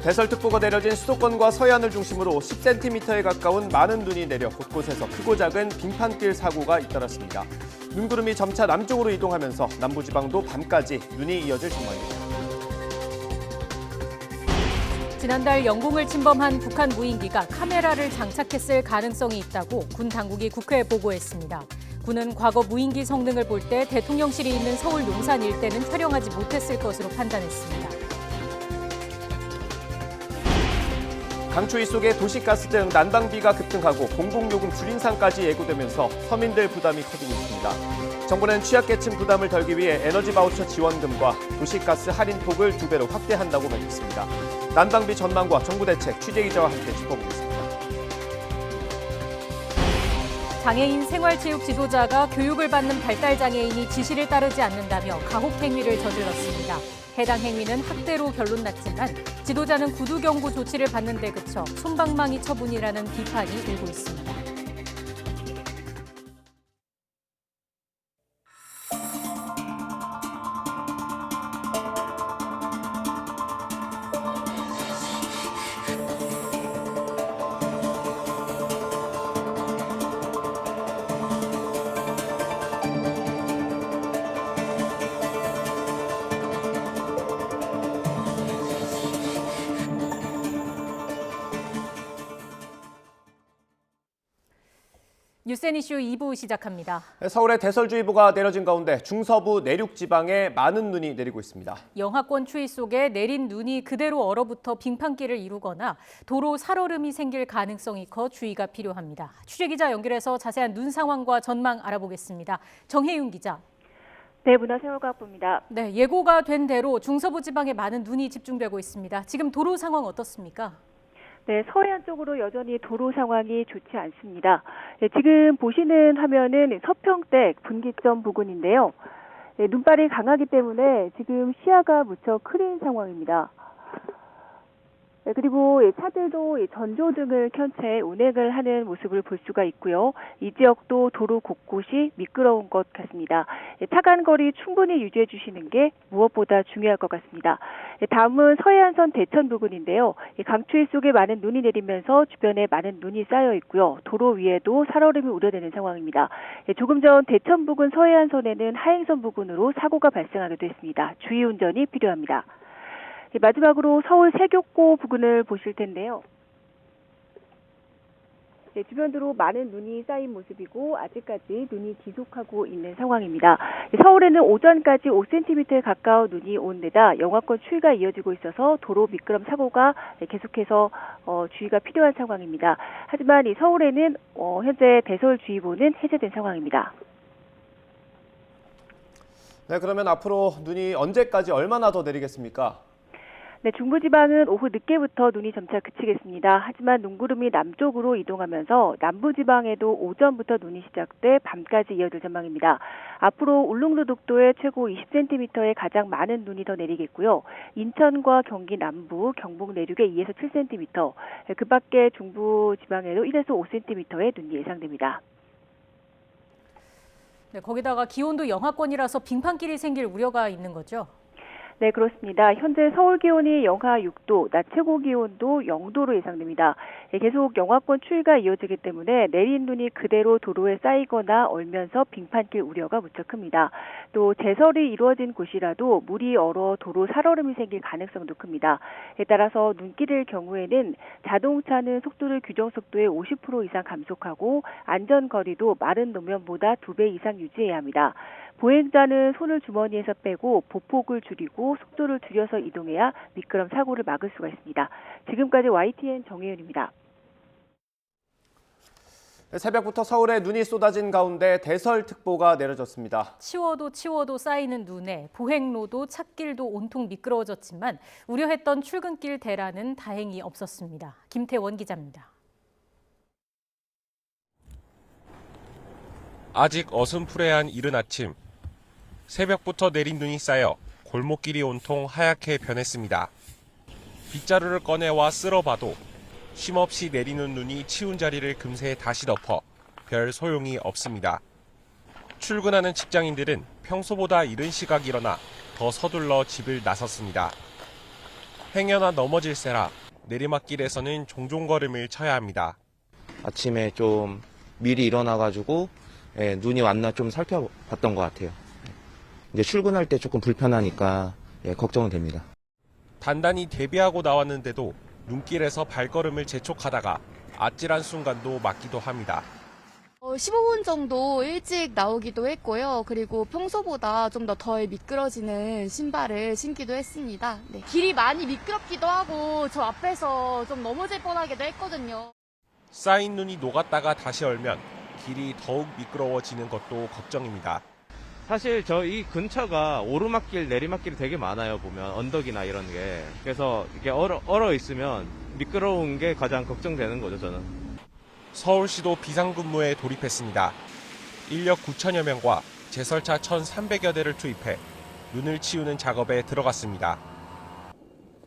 대설특보가 내려진 수도권과 서해안을 중심으로 10cm에 가까운 많은 눈이 내려 곳곳에서 크고 작은 빙판길 사고가 잇따랐습니다. 눈구름이 점차 남쪽으로 이동하면서 남부지방도 밤까지 눈이 이어질 전망입니다. 지난달 영공을 침범한 북한 무인기가 카메라를 장착했을 가능성이 있다고 군 당국이 국회에 보고했습니다. 군은 과거 무인기 성능을 볼 때 대통령실이 있는 서울 용산 일대는 촬영하지 못했을 것으로 판단했습니다. 강추위 속에 도시가스 등 난방비가 급등하고 공공요금 줄인상까지 예고되면서 서민들 부담이 커지고 있습니다. 정부는 취약계층 부담을 덜기 위해 에너지 바우처 지원금과 도시가스 할인폭을 2배로 확대한다고 밝혔습니다. 난방비 전망과 정부 대책 취재 기자와 함께 짚어보겠습니다. 장애인 생활체육 지도자가 교육을 받는 발달장애인이 지시를 따르지 않는다며 가혹행위를 저질렀습니다. 해당 행위는 학대로 결론났지만 지도자는 구두경고 조치를 받는 데 그쳐 솜방망이 처분이라는 비판이 일고 있습니다. 뉴스앤 이슈 2부 시작합니다. 서울에 대설주의보가 내려진 가운데 중서부 내륙 지방에 많은 눈이 내리고 있습니다. 영하권 추위 속에 내린 눈이 그대로 얼어붙어 빙판길을 이루거나 도로 살얼음이 생길 가능성이 커 주의가 필요합니다. 취재기자 연결해서 자세한 눈 상황과 전망 알아보겠습니다. 정혜윤 기자. 네, 문화생활과학부입니다. 네, 예고가 된 대로 중서부 지방에 많은 눈이 집중되고 있습니다. 지금 도로 상황 어떻습니까? 네, 서해안 쪽으로 여전히 도로 상황이 좋지 않습니다. 네, 지금 보시는 화면은 서평댁 분기점 부근인데요. 네, 눈발이 강하기 때문에 지금 시야가 무척 흐린 상황입니다. 네, 그리고 차들도 전조등을 켠 채 운행을 하는 모습을 볼 수가 있고요. 이 지역도 도로 곳곳이 미끄러운 것 같습니다. 차간 거리 충분히 유지해 주시는 게 무엇보다 중요할 것 같습니다. 다음은 서해안선 대천 부근인데요. 강추위 속에 많은 눈이 내리면서 주변에 많은 눈이 쌓여 있고요. 도로 위에도 살얼음이 우려되는 상황입니다. 조금 전 대천 부근 서해안선에는 하행선 부근으로 사고가 발생하기도 했습니다. 주의 운전이 필요합니다. 마지막으로 서울 세교고 부근을 보실 텐데요. 네, 주변으로 많은 눈이 쌓인 모습이고 아직까지 눈이 지속하고 있는 상황입니다. 서울에는 오전까지 5cm에 가까운 눈이 온 데다 영하권 추위가 이어지고 있어서 도로 미끄럼 사고가 계속해서 주의가 필요한 상황입니다. 하지만 이 서울에는 현재 대설주의보는 해제된 상황입니다. 네, 그러면 앞으로 눈이 언제까지 얼마나 더 내리겠습니까? 네, 중부지방은 오후 늦게부터 눈이 점차 그치겠습니다. 하지만 눈구름이 남쪽으로 이동하면서 남부지방에도 오전부터 눈이 시작돼 밤까지 이어질 전망입니다. 앞으로 울릉도독도에 최고 20cm의 가장 많은 눈이 더 내리겠고요. 인천과 경기 남부, 경북 내륙에 2에서 7cm, 그 밖에 중부지방에도 1에서 5cm의 눈이 예상됩니다. 네, 거기다가 기온도 영하권이라서 빙판길이 생길 우려가 있는 거죠? 네, 그렇습니다. 현재 서울 기온이 영하 6도, 낮 최고 기온도 0도로 예상됩니다. 계속 영하권 추위가 이어지기 때문에 내린 눈이 그대로 도로에 쌓이거나 얼면서 빙판길 우려가 무척 큽니다. 또 제설이 이루어진 곳이라도 물이 얼어 도로 살얼음이 생길 가능성도 큽니다. 따라서 눈길일 경우에는 자동차는 속도를 규정 속도의 50% 이상 감속하고 안전거리도 마른 노면보다 2배 이상 유지해야 합니다. 보행자는 손을 주머니에서 빼고 보폭을 줄이고 속도를 줄여서 이동해야 미끄럼 사고를 막을 수가 있습니다. 지금까지 YTN 정혜윤입니다. 새벽부터 서울에 눈이 쏟아진 가운데 대설특보가 내려졌습니다. 치워도 쌓이는 눈에 보행로도 찻길도 온통 미끄러워졌지만 우려했던 출근길 대란은 다행히 없었습니다. 김태원 기자입니다. 아직 어슴푸레한 이른 아침. 새벽부터 내린 눈이 쌓여 골목길이 온통 하얗게 변했습니다. 빗자루를 꺼내와 쓸어봐도 쉼없이 내리는 눈이 치운 자리를 금세 다시 덮어 별 소용이 없습니다. 출근하는 직장인들은 평소보다 이른 시각 일어나 더 서둘러 집을 나섰습니다. 행여나 넘어질세라 내리막길에서는 종종 걸음을 쳐야 합니다. 아침에 좀 미리 일어나가지고 눈이 왔나 좀 살펴봤던 것 같아요. 이제 출근할 때 조금 불편하니까 걱정은 됩니다. 단단히 대비하고 나왔는데도 눈길에서 발걸음을 재촉하다가 아찔한 순간도 맞기도 합니다. 15분 정도 일찍 나오기도 했고요. 그리고 평소보다 좀 덜 미끄러지는 신발을 신기도 했습니다. 네. 길이 많이 미끄럽기도 하고 저 앞에서 좀 넘어질 뻔하기도 했거든요. 쌓인 눈이 녹았다가 다시 얼면 길이 더욱 미끄러워지는 것도 걱정입니다. 사실 이 근처가 오르막길, 내리막길이 되게 많아요. 보면 언덕이나 이런 게. 그래서 이게 얼어 있으면 미끄러운 게 가장 걱정되는 거죠, 저는. 서울시도 비상근무에 돌입했습니다. 인력 9천여 명과 제설차 1,300여 대를 투입해 눈을 치우는 작업에 들어갔습니다.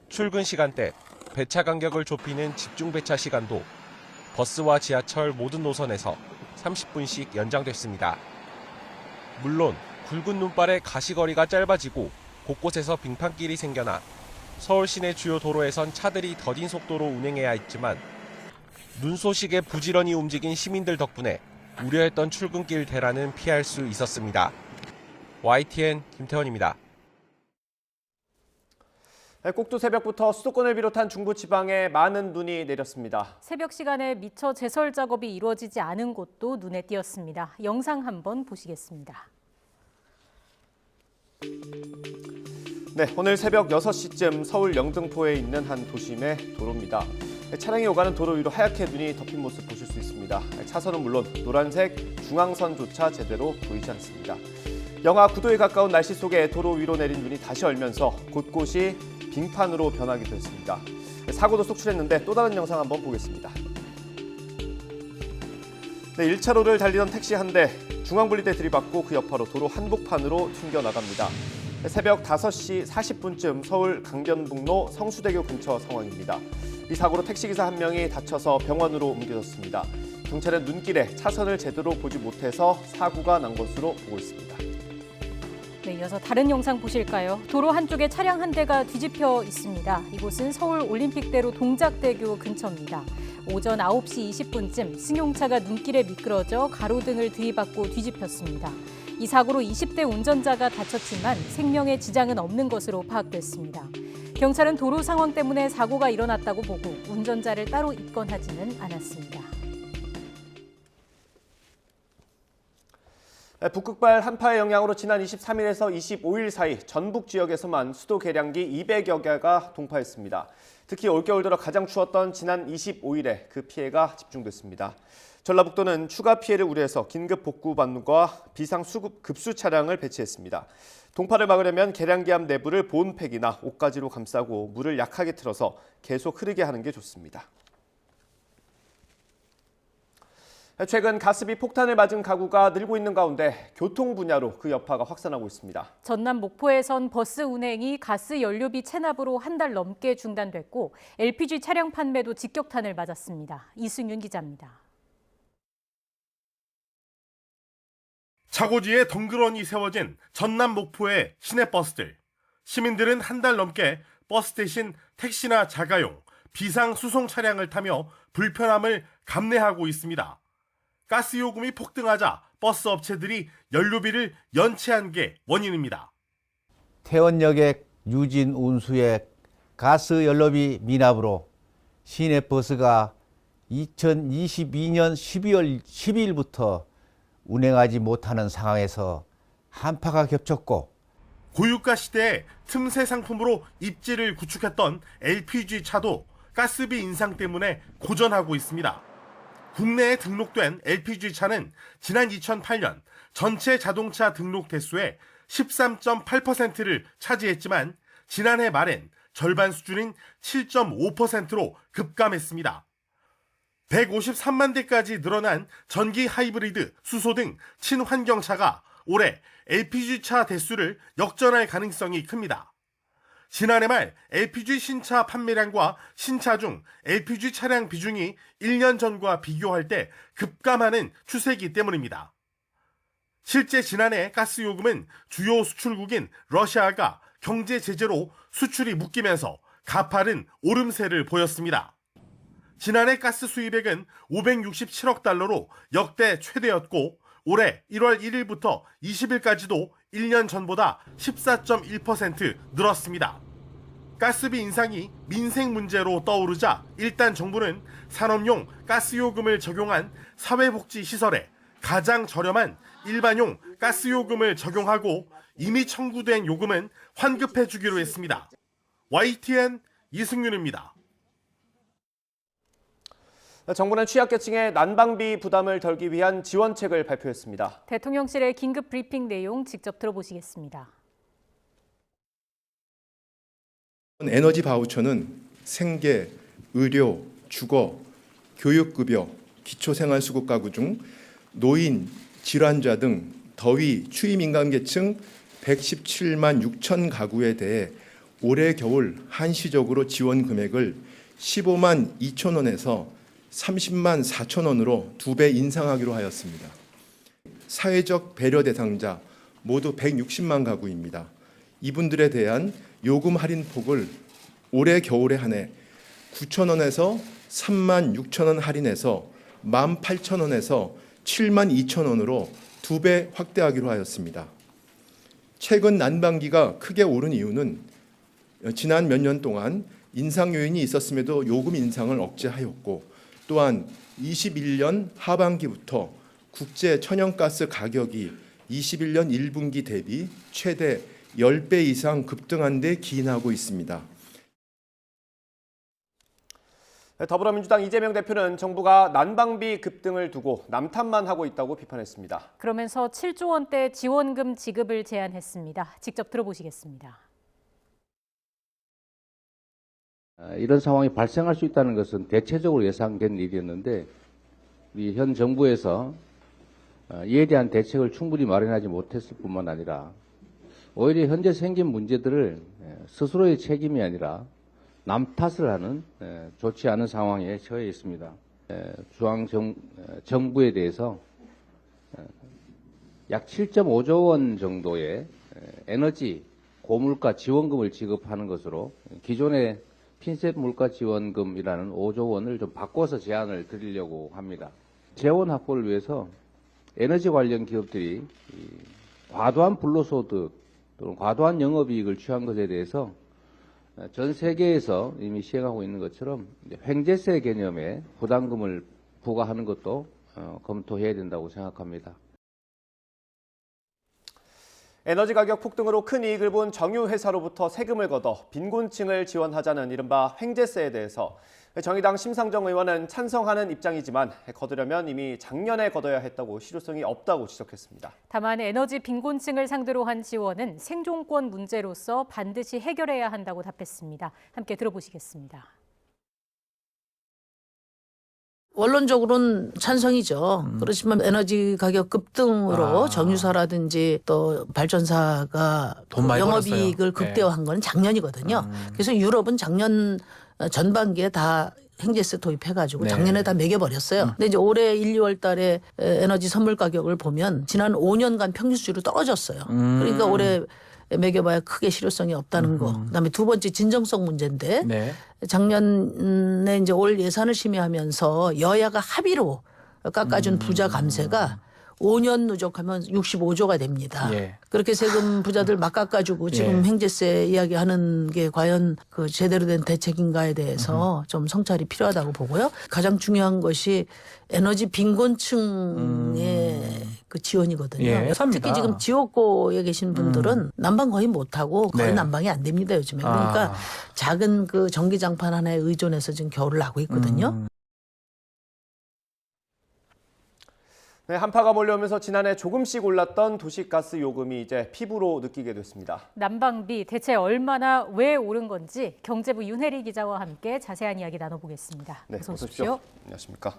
출근 시간대, 배차 간격을 좁히는 집중 배차 시간도 버스와 지하철 모든 노선에서 30분씩 연장됐습니다. 물론 굵은 눈발에 가시거리가 짧아지고 곳곳에서 빙판길이 생겨나 서울 시내 주요 도로에선 차들이 더딘 속도로 운행해야 했지만 눈 소식에 부지런히 움직인 시민들 덕분에 우려했던 출근길 대란은 피할 수 있었습니다. YTN 김태원입니다. 꼭두 새벽부터 수도권을 비롯한 중부지방에 많은 눈이 내렸습니다. 새벽 시간에 미처 제설 작업이 이루어지지 않은 곳도 눈에 띄었습니다. 영상 한번 보시겠습니다. 네, 오늘 새벽 6시쯤 서울 영등포에 있는 한 도심의 도로입니다. 차량이 오가는 도로 위로 하얗게 눈이 덮인 모습 보실 수 있습니다. 차선은 물론 노란색 중앙선조차 제대로 보이지 않습니다. 영하 9도에 가까운 날씨 속에 도로 위로 내린 눈이 다시 얼면서 곳곳이 빙판으로 변하기도 했습니다. 사고도 속출했는데 또 다른 영상 한번 보겠습니다. 네, 1차로를 달리던 택시 한 대 중앙분리대 들이받고 그 여파로 도로 한복판으로 튕겨나갑니다. 새벽 5시 40분쯤 서울 강변북로 성수대교 근처 상황입니다. 이 사고로 택시기사 한 명이 다쳐서 병원으로 옮겨졌습니다. 경찰은 눈길에 차선을 제대로 보지 못해서 사고가 난 것으로 보고 있습니다. 네, 이어서 다른 영상 보실까요? 도로 한쪽에 차량 한 대가 뒤집혀 있습니다. 이곳은 서울 올림픽대로 동작대교 근처입니다. 오전 9시 20분쯤 승용차가 눈길에 미끄러져 가로등을 들이받고 뒤집혔습니다. 이 사고로 20대 운전자가 다쳤지만 생명에 지장은 없는 것으로 파악됐습니다. 경찰은 도로 상황 때문에 사고가 일어났다고 보고 운전자를 따로 입건하지는 않았습니다. 북극발 한파의 영향으로 지난 23일에서 25일 사이 전북 지역에서만 수도 계량기 200여 개가 동파했습니다. 특히 올겨울 들어 가장 추웠던 지난 25일에 그 피해가 집중됐습니다. 전라북도는 추가 피해를 우려해서 긴급 복구반과 비상수급 급수 차량을 배치했습니다. 동파를 막으려면 계량기 앞 내부를 보온팩이나 옷가지로 감싸고 물을 약하게 틀어서 계속 흐르게 하는 게 좋습니다. 최근 가스비 폭탄을 맞은 가구가 늘고 있는 가운데 교통 분야로 그 여파가 확산하고 있습니다. 전남 목포에선 버스 운행이 가스 연료비 체납으로 한 달 넘게 중단됐고 LPG 차량 판매도 직격탄을 맞았습니다. 이승윤 기자입니다. 차고지에 덩그러니 세워진 전남 목포의 시내버스들. 시민들은 한 달 넘게 버스 대신 택시나 자가용, 비상 수송 차량을 타며 불편함을 감내하고 있습니다. 가스 요금이 폭등하자 버스 업체들이 연료비를 연체한 게 원인입니다. 태원역의 유진 운수의 가스 연료비 미납으로 시내버스가 2022년 12월 12일부터 운행하지 못하는 상황에서 한파가 겹쳤고 고유가 시대에 틈새 상품으로 입지를 구축했던 LPG 차도 가스비 인상 때문에 고전하고 있습니다. 국내에 등록된 LPG 차는 지난 2008년 전체 자동차 등록 대수의 13.8%를 차지했지만 지난해 말엔 절반 수준인 7.5%로 급감했습니다. 153만 대까지 늘어난 전기 하이브리드, 수소 등 친환경차가 올해 LPG차 대수를 역전할 가능성이 큽니다. 지난해 말 LPG 신차 판매량과 신차 중 LPG 차량 비중이 1년 전과 비교할 때 급감하는 추세이기 때문입니다. 실제 지난해 가스 요금은 주요 수출국인 러시아가 경제 제재로 수출이 묶이면서 가파른 오름세를 보였습니다. 지난해 가스 수입액은 567억 달러로 역대 최대였고 올해 1월 1일부터 20일까지도 1년 전보다 14.1% 늘었습니다. 가스비 인상이 민생 문제로 떠오르자 일단 정부는 산업용 가스요금을 적용한 사회복지시설에 가장 저렴한 일반용 가스요금을 적용하고 이미 청구된 요금은 환급해 주기로 했습니다. YTN 이승윤입니다. 정부는 취약계층의 난방비 부담을 덜기 위한 지원책을 발표했습니다. 대통령실의 긴급 브리핑 내용 직접 들어보시겠습니다. 에너지 바우처는 생계, 의료, 주거, 교육급여, 기초생활수급 가구 중 노인, 질환자 등 더위, 추위 민감계층 117만 6천 가구에 대해 올해 겨울 한시적으로 지원 금액을 15만 2천 원에서 30만 4천 원으로 2배 인상하기로 하였습니다. 사회적 배려 대상자 모두 160만 가구입니다. 이분들에 대한 요금 할인 폭을 올해 겨울에 한해 9천 원에서 3만 6천 원 할인해서 18,000원에서 7만 2천 원으로 2배 확대하기로 하였습니다. 최근 난방비가 크게 오른 이유는 지난 몇 년 동안 인상 요인이 있었음에도 요금 인상을 억제하였고 또한 21년 하반기부터 국제 천연가스 가격이 21년 1분기 대비 최대 10배 이상 급등한 데 기인하고 있습니다. 더불어민주당 이재명 대표는 정부가 난방비 급등을 두고 남탓만 하고 있다고 비판했습니다. 그러면서 7조 원대 지원금 지급을 제안했습니다. 직접 들어보시겠습니다. 이런 상황이 발생할 수 있다는 것은 대체적으로 예상된 일이었는데 우리 현 정부에서 이에 대한 대책을 충분히 마련하지 못했을 뿐만 아니라 오히려 현재 생긴 문제들을 스스로의 책임이 아니라 남 탓을 하는 좋지 않은 상황에 처해 있습니다. 중앙정부에 대해서 약 7.5조 원 정도의 에너지 고물가 지원금을 지급하는 것으로 기존의 핀셋 물가 지원금이라는 5조 원을 좀 바꿔서 제안을 드리려고 합니다. 재원 확보를 위해서 에너지 관련 기업들이 과도한 불로소득 또는 과도한 영업이익을 취한 것에 대해서 전 세계에서 이미 시행하고 있는 것처럼 횡재세 개념의 부담금을 부과하는 것도 검토해야 된다고 생각합니다. 에너지 가격 폭등으로 큰 이익을 본 정유회사로부터 세금을 걷어 빈곤층을 지원하자는 이른바 횡재세에 대해서 정의당 심상정 의원은 찬성하는 입장이지만 거두려면 이미 작년에 걷어야 했다고 실효성이 없다고 지적했습니다. 다만 에너지 빈곤층을 상대로 한 지원은 생존권 문제로서 반드시 해결해야 한다고 답했습니다. 함께 들어보시겠습니다. 원론적으로는 찬성이죠. 그렇지만 에너지 가격 급등으로 정유사라든지 또 발전사가 영업이익을 극대화한 건 작년이거든요. 그래서 유럽은 작년 전반기에 다 횡재세 도입해가지고 작년에 다 매겨버렸어요. 근데 이제 올해 1, 2월 달에 에너지 선물 가격을 보면 지난 5년간 평균 수준으로 떨어졌어요. 그러니까 올해 매겨봐야 크게 실효성이 없다는 거. 그다음에 두 번째 진정성 문제인데 작년에 이제 올 예산을 심의하면서 여야가 합의로 깎아준 부자 감세가 5년 누적하면 65조가 됩니다. 그렇게 세금 부자들 막 깎아주고 지금 횡재세 이야기하는 게 과연 그 제대로 된 대책인가에 대해서 좀 성찰이 필요하다고 보고요. 가장 중요한 것이 에너지 빈곤층의 그 지원이거든요. 특히 지금 지옥고에 계신 분들은 난방 거의 못하고 거의 난방이 안 됩니다, 요즘에. 그러니까 작은 그 전기장판 하나에 의존해서 지금 겨울을 나고 있거든요. 네, 한파가 몰려오면서 지난해 조금씩 올랐던 도시가스 요금이 이제 피부로 느끼게 됐습니다. 난방비 대체 얼마나 왜 오른 건지 경제부 윤혜리 기자와 함께 자세한 이야기 나눠보겠습니다. 네, 어서 오십시오. 안녕하십니까.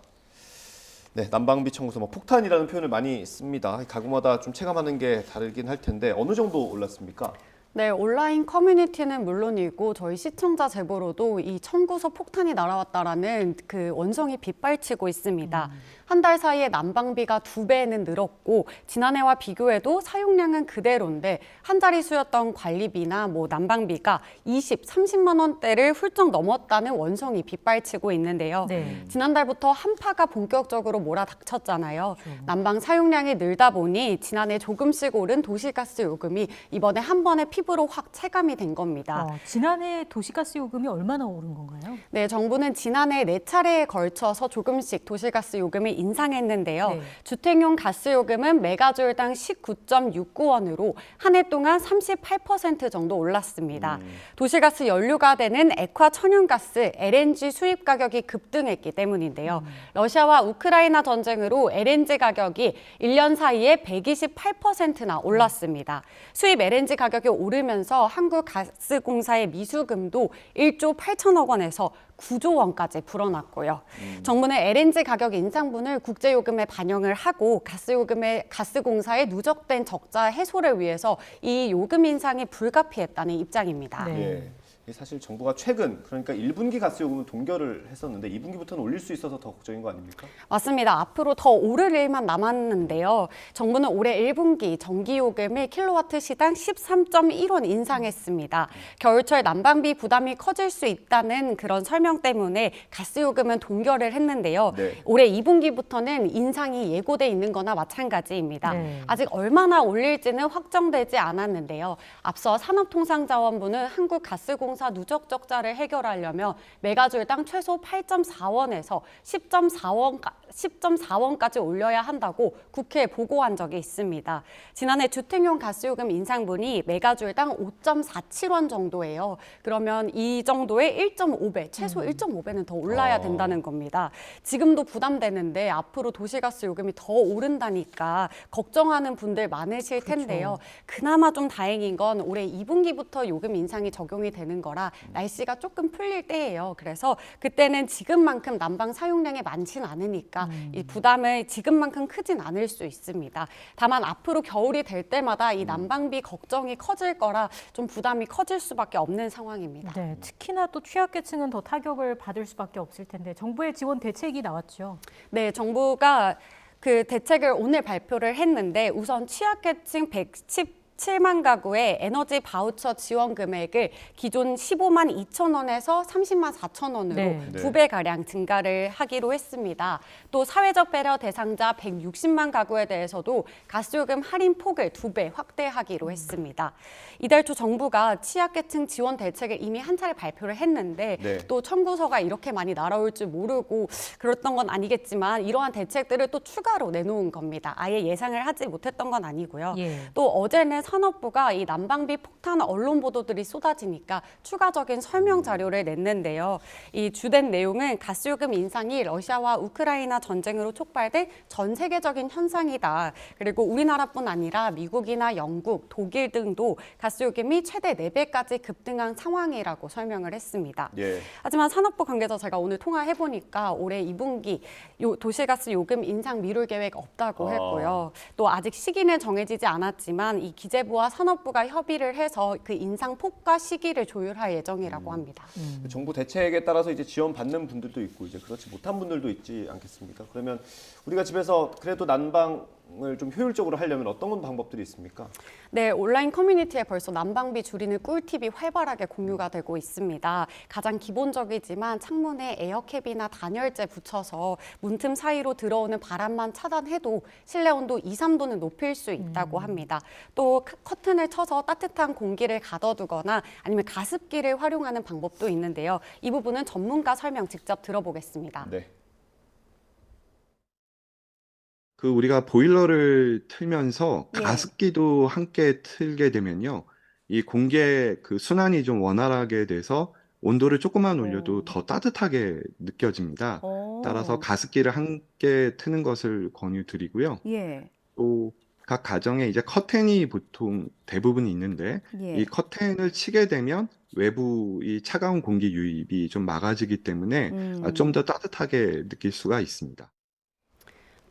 네, 난방비 청구서 폭탄이라는 표현을 많이 씁니다. 가구마다 좀 체감하는 게 다르긴 할 텐데 어느 정도 올랐습니까? 네, 온라인 커뮤니티는 물론이고 저희 시청자 제보로도 이 청구서 폭탄이 날아왔다라는 그 원성이 빗발치고 있습니다. 한 달 사이에 난방비가 2배는 늘었고 지난해와 비교해도 사용량은 그대로인데 한 자리 수였던 관리비나 난방비가 20, 30만 원대를 훌쩍 넘었다는 원성이 빗발치고 있는데요. 네. 지난달부터 한파가 본격적으로 몰아닥쳤잖아요. 그렇죠. 난방 사용량이 늘다 보니 지난해 조금씩 오른 도시가스 요금이 이번에 한 번에 피부로 확 체감이 된 겁니다. 지난해 도시가스 요금이 얼마나 오른 건가요? 네, 정부는 지난해 4차례에 걸쳐서 조금씩 도시가스 요금을 인상했는데요. 네. 주택용 가스 요금은 메가조일당 19.69원으로 한 해 동안 38% 정도 올랐습니다. 도시가스 연료가 되는 액화 천연가스, LNG 수입 가격이 급등했기 때문인데요. 러시아와 우크라이나 전쟁으로 LNG 가격이 1년 사이에 128%나 올랐습니다. 수입 LNG 가격이 오르면서 한국가스공사의 미수금도 1조 8천억 원에서 9조 원까지 불어났고요. 정부는 LNG 가격 인상분을 국제요금에 반영을 하고 가스공사의 누적된 적자 해소를 위해서 이 요금 인상이 불가피했다는 입장입니다. 네. 예. 사실 정부가 최근 그러니까 1분기 가스 요금은 동결을 했었는데 2분기부터는 올릴 수 있어서 더 걱정인 거 아닙니까? 맞습니다. 앞으로 더 오를 일만 남았는데요. 정부는 올해 1분기 전기요금을 킬로와트 시당 13.1원 인상했습니다. 겨울철 난방비 부담이 커질 수 있다는 그런 설명 때문에 가스요금은 동결을 했는데요. 네. 올해 2분기부터는 인상이 예고돼 있는 거나 마찬가지입니다. 네. 아직 얼마나 올릴지는 확정되지 않았는데요. 앞서 산업통상자원부는 한국가스공사 누적 적자를 해결하려면 메가조일당 최소 8.4원에서 10.4원까지 올려야 한다고 국회에 보고한 적이 있습니다. 지난해 주택용 가스요금 인상분이 메가조일당 5.47원 정도예요. 그러면 이 정도의 1.5배, 최소 1.5배는 더 올라야 된다는 겁니다. 지금도 부담되는데 앞으로 도시가스 요금이 더 오른다니까 걱정하는 분들 많으실 텐데요. 그나마 좀 다행인 건 올해 2분기부터 요금 인상이 적용이 되는 거라 날씨가 조금 풀릴 때예요. 그래서 그때는 지금만큼 난방 사용량이 많진 않으니까 이 부담을 지금만큼 크진 않을 수 있습니다. 다만 앞으로 겨울이 될 때마다 이 난방비 걱정이 커질 거라 좀 부담이 커질 수밖에 없는 상황입니다. 네, 특히나 또 취약계층은 더 타격을 받을 수밖에 없을 텐데 정부의 지원 대책이 나왔죠. 네, 정부가 그 대책을 오늘 발표를 했는데 우선 취약계층 117만 가구의 에너지 바우처 지원 금액을 기존 15만 2천 원에서 30만 4천 원으로 2배가량 증가를 하기로 했습니다. 또 사회적 배려 대상자 160만 가구에 대해서도 가스요금 할인 폭을 2배 확대하기로 했습니다. 이달 초 정부가 취약계층 지원 대책을 이미 한 차례 발표를 했는데 또 청구서가 이렇게 많이 날아올 줄 모르고 그랬던 건 아니겠지만 이러한 대책들을 또 추가로 내놓은 겁니다. 아예 예상을 하지 못했던 건 아니고요. 또 어제는 산업부가 이 난방비 폭탄 언론 보도들이 쏟아지니까 추가적인 설명 자료를 냈는데요. 이 주된 내용은 가스요금 인상이 러시아와 우크라이나 전쟁으로 촉발된 전 세계적인 현상이다. 그리고 우리나라뿐 아니라 미국이나 영국, 독일 등도 가스요금이 최대 4배까지 급등한 상황이라고 설명을 했습니다. 하지만 산업부 관계자 제가 오늘 통화해보니까 올해 2분기 도시가스 요금 인상 미룰 계획 없다고 했고요. 또 아직 시기는 정해지지 않았지만 이 기재부와 산업부가 협의를 해서 그 인상 폭과 시기를 조율할 예정이라고 합니다. 정부 대책에 따라서 이제 지원받는 분들도 있고 이제 그렇지 못한 분들도 있지 않겠습니까? 그러면 우리가 집에서 그래도 난방을 좀 효율적으로 하려면 어떤 방법들이 있습니까? 네, 온라인 커뮤니티에 벌써 난방비 줄이는 꿀팁이 활발하게 공유가 되고 있습니다. 가장 기본적이지만 창문에 에어캡이나 단열재 붙여서 문틈 사이로 들어오는 바람만 차단해도 실내 온도 2, 3도는 높일 수 있다고 합니다. 또 커튼을 쳐서 따뜻한 공기를 가둬두거나 아니면 가습기를 활용하는 방법도 있는데요. 이 부분은 전문가 설명 직접 들어보겠습니다. 네. 그 우리가 보일러를 틀면서 가습기도 함께 틀게 되면요. 이 공기의 그 순환이 좀 원활하게 돼서 온도를 조금만 올려도 더 따뜻하게 느껴집니다. 따라서 가습기를 함께 트는 것을 권유드리고요. 또 각 가정에 이제 커튼이 보통 대부분 있는데 이 커튼을 치게 되면 외부 이 차가운 공기 유입이 좀 막아지기 때문에 좀 더 따뜻하게 느낄 수가 있습니다.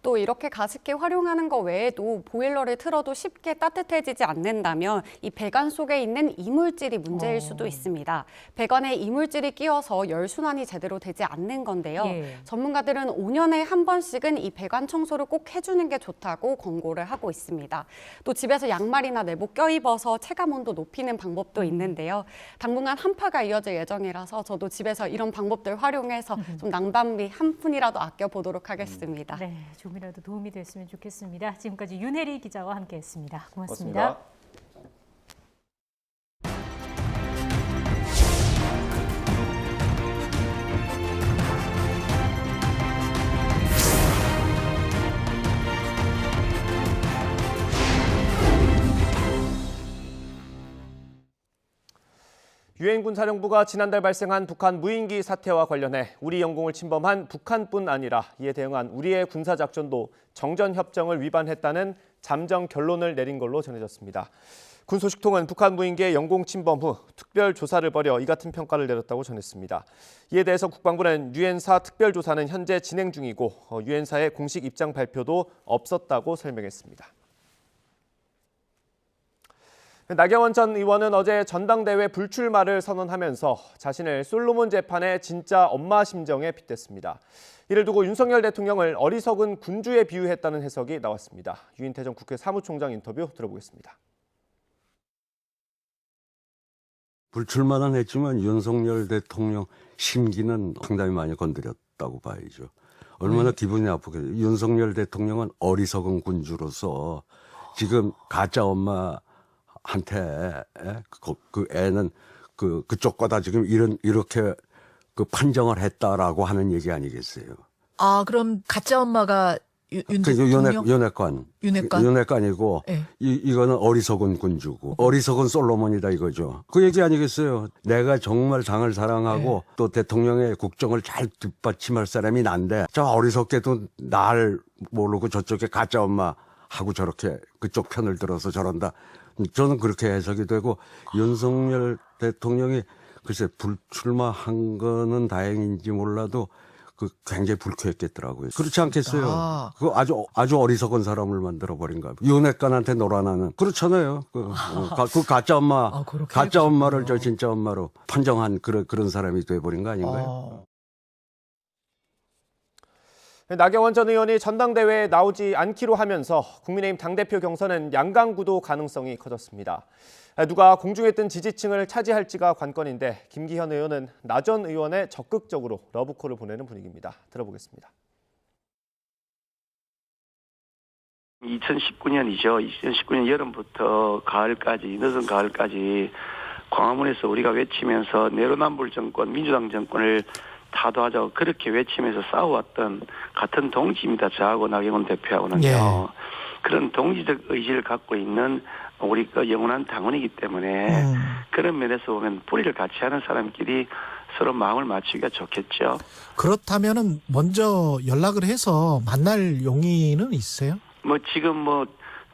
또 이렇게 가습기 활용하는 것 외에도 보일러를 틀어도 쉽게 따뜻해지지 않는다면 이 배관 속에 있는 이물질이 문제일 수도 있습니다. 배관에 이물질이 끼어서 열순환이 제대로 되지 않는 건데요. 전문가들은 5년에 한 번씩은 이 배관 청소를 꼭 해주는 게 좋다고 권고를 하고 있습니다. 또 집에서 양말이나 내복 껴입어서 체감 온도 높이는 방법도 있는데요. 당분간 한파가 이어질 예정이라서 저도 집에서 이런 방법들 활용해서 좀 난방비 한 푼이라도 아껴보도록 하겠습니다. 네, 조금이라도 도움이 됐으면 좋겠습니다. 지금까지 윤혜리 기자와 함께했습니다. 고맙습니다. 유엔군사령부가 지난달 발생한 북한 무인기 사태와 관련해 우리 영공을 침범한 북한뿐 아니라 이에 대응한 우리의 군사작전도 정전협정을 위반했다는 잠정 결론을 내린 걸로 전해졌습니다. 군소식통은 북한 무인기의 영공 침범 후 특별 조사를 벌여 이 같은 평가를 내렸다고 전했습니다. 이에 대해서 국방부는 유엔사 특별조사는 현재 진행 중이고 유엔사의 공식 입장 발표도 없었다고 설명했습니다. 나경원 전 의원은 어제 전당대회 불출마를 선언하면서 자신을 솔로몬 재판의 진짜 엄마 심정에 빗댔습니다. 이를 두고 윤석열 대통령을 어리석은 군주에 비유했다는 해석이 나왔습니다. 유인태 전 국회 사무총장 인터뷰 들어보겠습니다. 불출마는 했지만 윤석열 대통령 심기는 상당히 많이 건드렸다고 봐야죠. 얼마나 기분이 나쁘겠어요. 윤석열 대통령은 어리석은 군주로서 지금 가짜 엄마 한테 그 애는 그쪽 거다 지금 이렇게 그 판정을 했다라고 하는 얘기 아니겠어요? 아, 그럼 가짜 엄마가 윤 대통령? 윤핵관이고 네. 이거는 어리석은 군주고 어리석은 솔로몬이다 이거죠. 그 얘기 아니겠어요? 내가 정말 당을 사랑하고 네. 또 대통령의 국정을 잘 뒷받침할 사람이 난데 저 어리석게도 날 모르고 저쪽에 가짜 엄마 하고 저렇게 그쪽 편을 들어서 저런다. 저는 그렇게 해석이 되고 윤석열 대통령이 글쎄 불출마한 거는 다행인지 몰라도 그 굉장히 불쾌했겠더라고요. 그렇지 않겠어요? 그 아주 어리석은 사람을 만들어 버린가. 윤핵관한테 놀아나는 그렇잖아요. 그 가짜 엄마, 가짜 엄마를 저 진짜 엄마로 판정한 그런 사람이 돼 버린 거 아닌가요? 나경원 전 의원이 전당대회에 나오지 않기로 하면서 국민의힘 당대표 경선은 양강구도 가능성이 커졌습니다. 누가 공중에 뜬 지지층을 차지할지가 관건인데 김기현 의원은 나 전 의원에 적극적으로 러브콜을 보내는 분위기입니다. 들어보겠습니다. 2019년이죠. 2019년 여름부터 가을까지, 늦은 가을까지 광화문에서 우리가 외치면서 내로남불 정권, 민주당 정권을 타도하자고 그렇게 외치면서 싸워왔던 같은 동지입니다. 저하고 나경원 대표하고는요. 예. 그런 동지적 의지를 갖고 있는 우리 영원한 당원이기 때문에 그런 면에서 보면 뿌리를 같이 하는 사람끼리 서로 마음을 맞추기가 좋겠죠. 그렇다면은 먼저 연락을 해서 만날 용의는 있어요? 지금